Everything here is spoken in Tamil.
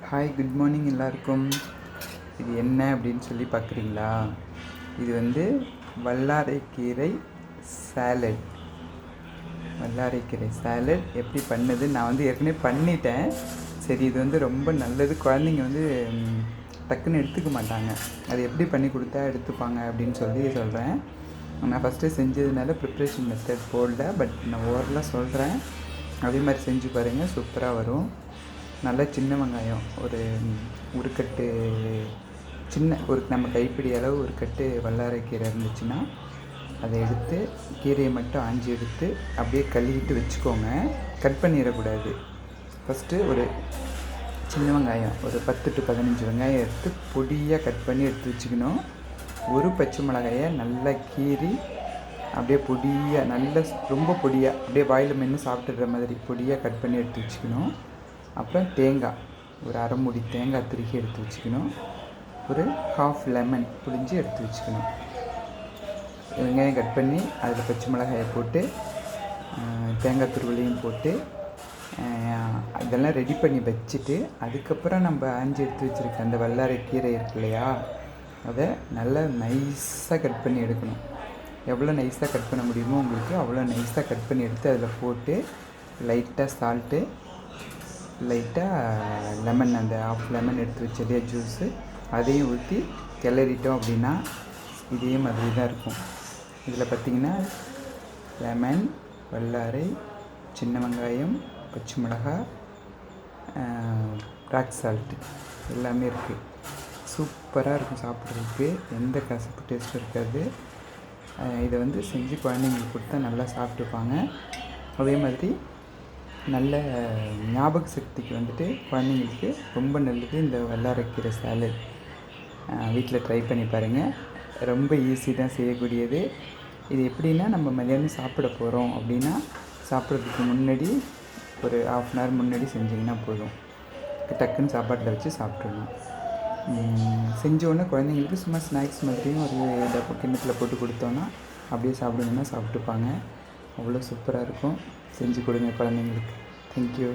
ஹாய், குட் மார்னிங் எல்லாருக்கும். இது என்ன அப்படின்னு சொல்லி பார்க்குறீங்களா? இது வந்து வல்லாரைக்கீரை சாலட். வல்லாரைக்கீரை சாலட் எப்படி பண்ணது நான் வந்து ஏற்கனவே பண்ணிட்டேன். சரி, இது வந்து ரொம்ப நல்லது. குழந்தைங்க வந்து டக்குன்னு எடுத்துக்க மாட்டாங்க. அது எப்படி பண்ணி கொடுத்தா எடுத்துப்பாங்க அப்படின்னு சொல்லி சொல்கிறேன். நான் ஃபஸ்ட்டு செஞ்சதுனால ப்ரிப்ரேஷன் மெத்தட் போடல, பட் நான் ஓரலாக சொல்கிறேன். அதே மாதிரி செஞ்சு பாருங்கள், சூப்பராக வரும். நல்லா சின்ன வெங்காயம் ஒரு கட்டு, ஒரு நம்ம கைப்பிடி அளவு ஒரு கட்டு வல்லாரைக்கீரை இருந்துச்சுன்னா அதை எடுத்து கீரையை மட்டும் ஆஞ்சி எடுத்து அப்படியே கழுவிட்டு வச்சுக்கோங்க. கட் பண்ணிடக்கூடாது. ஃபஸ்ட்டு ஒரு சின்ன வெங்காயம் ஒரு 10 to 15 வெங்காயம் எடுத்து பொடியாக கட் பண்ணி எடுத்து வச்சுக்கணும். ஒரு பச்சை மிளகாயை நல்லா கீறி அப்படியே பொடியாக, நல்ல ரொம்ப பொடியாக, அப்படியே வாயில் மென்று சாப்பிட்டுடுற மாதிரி பொடியாக கட் பண்ணி எடுத்து வச்சுக்கணும். அப்புறம் தேங்காய், ஒரு அரை மூடி தேங்காய் துருக்கி எடுத்து வச்சுக்கணும். ஒரு ஹாஃப் லெமன் புழிஞ்சு எடுத்து வச்சுக்கணும். வெங்காயம் கட் பண்ணி அதில் பச்சை மிளகாயை போட்டு தேங்காய் துருவலையும் போட்டு அதெல்லாம் ரெடி பண்ணி வச்சுட்டு, அதுக்கப்புறம் நம்ம ஆஞ்சி எடுத்து வச்சுருக்க அந்த வல்லாரைக்கீரை இருக்கு இல்லையா, அதை நல்லா நைஸாக கட் பண்ணி எடுக்கணும். எவ்வளோ நைஸாக கட் பண்ண முடியுமோ உங்களுக்கு அவ்வளோ நைஸாக கட் பண்ணி எடுத்து அதில் போட்டு லைட்டாக சால்ட்டு, லைட்டாக லெமன், அந்த ஆஃப் லெமன் எடுத்து வச்சதே ஜூஸு, அதையும் ஊற்றி கிளறிட்டோம் அப்படின்னா இதே மாதிரி தான் இருக்கும். இதில் பார்த்திங்கன்னா லெமன், வல்லாரை, சின்ன வெங்காயம், பச்சை மிளகாய், ராக் சால்ட்டு எல்லாமே இருக்குது. சூப்பராக இருக்கும் சாப்பிட்றதுக்கு. எந்த கசப்பு டேஸ்ட்டும் இருக்காது. இதை வந்து செஞ்சு குழந்தைங்களுக்கு கொடுத்தா நல்லா சாப்பிட்டுப்பாங்க. அதே மாதிரி நல்ல ஞாபக சக்திக்கு வந்துட்டு குழந்தைங்களுக்கு ரொம்ப நல்லது இந்த வல்லாரைக்கீரை சாலட். வீட்டில் ட்ரை பண்ணி பாருங்கள். ரொம்ப ஈஸி தான் செய்யக்கூடியது. இது எப்படின்னா, நம்ம மதியானம் சாப்பிட போகிறோம் அப்படின்னா சாப்பிட்றதுக்கு முன்னாடி ஒரு 1/2 hour முன்னாடி செஞ்சிங்கன்னா போதும். டக்குன்னு சாப்பாட்டில் வச்சு சாப்பிட்றணும். செஞ்சோடனே குழந்தைங்களுக்கு சும்மா ஸ்நாக்ஸ் மாதிரியும் ஒரு கிண்ணத்தில் போட்டு கொடுத்தோன்னா அப்படியே சாப்பிடுங்கன்னா சாப்பிட்டுப்பாங்க. அவ்வளோ சூப்பராக இருக்கும். செஞ்சு கொடுங்க குழந்தைங்களுக்கு. தேங்க்யூ.